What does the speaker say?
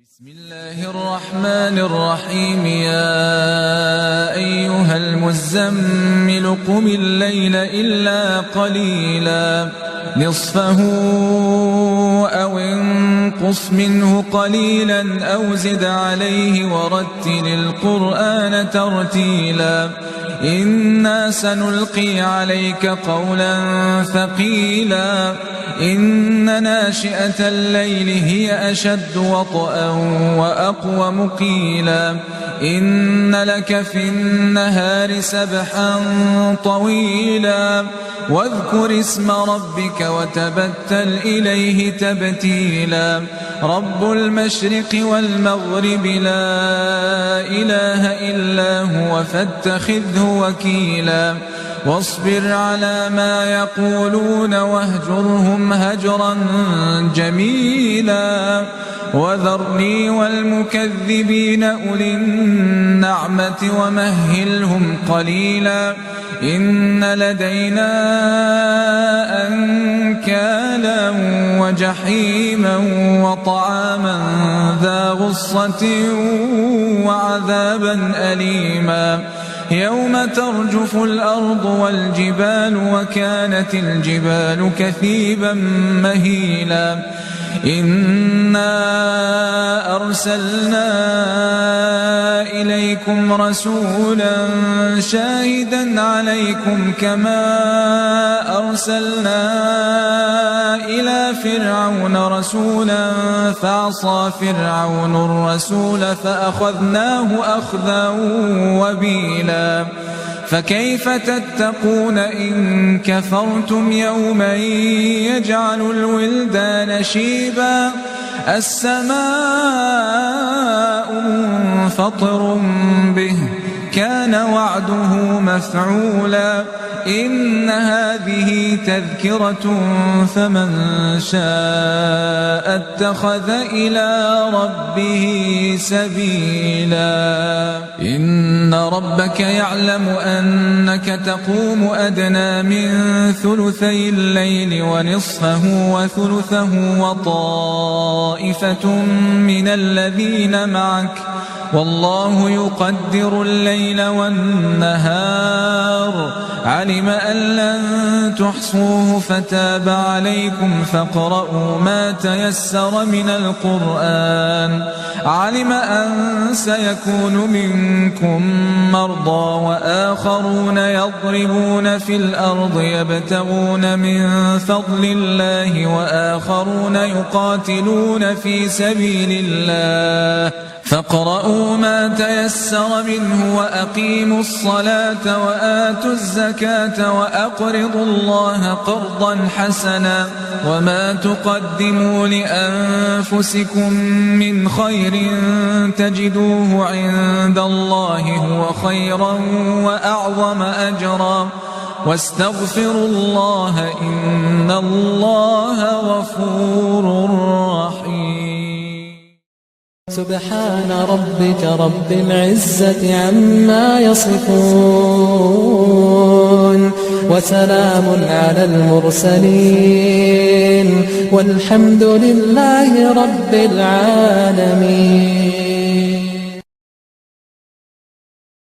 بسم الله الرحمن الرحيم. يا أيها المزمل قم الليل إلا قليلا نصفه أو انقص منه قليلا أو زد عليه ورتل القرآن ترتيلا إنا سنلقي عليك قولا ثقيلا إن ناشئة الليل هي أشد وطئا وأقوم قيلا إن لك في النهار سبحا طويلا واذكر اسم ربك وتبتل إليه تبتيلا رب المشرق والمغرب لا إله إلا هو فاتخذه وكيلا واصبر على ما يقولون واهجرهم هجرا جميلا وذرني والمكذبين أولي النعمة ومهلهم قليلا إن لدينا أنكالا وجحيما وطعاما ذا غصة وعذابا أليما يوم ترجف الأرض والجبال وكانت الجبال كثيبا مهيلا إنا أرسلنا إليكم رسولا شاهدا عليكم كما أرسلنا إلى فرعون رسولا فعصى فرعون الرسول فأخذناه أخذا وبيلا فكيف تتقون إن كفرتم يوما يجعل الولدان شيبا السماء منفطر به كان وعده مفعولا إن هذه تذكرة فمن شاء اتخذ إلى ربه سبيلا إن ربك يعلم أنك تقوم أدنى من ثلثي الليل ونصفه وثلثه وطائفة من الذين معك والله يقدر الليل والنهار علم أن لن تحصوه فتاب عليكم فاقرؤوا ما تيسر من القرآن علم أن سيكون منكم مرضى وآخرون يضربون في الأرض يبتغون من فضل الله وآخرون يقاتلون في سبيل الله فاقرؤوا ما تيسر منه وأقيموا الصلاة وآتوا الزكاة وأقرضوا الله قرضا حسنا وما تقدموا لأنفسكم من خير تجدوه عند الله هو خيرا وأعظم أجرا واستغفروا الله إن الله غفور رحيم. سبحان ربك رب العزة عما يصفون وسلام على المرسلين والحمد لله رب العالمين.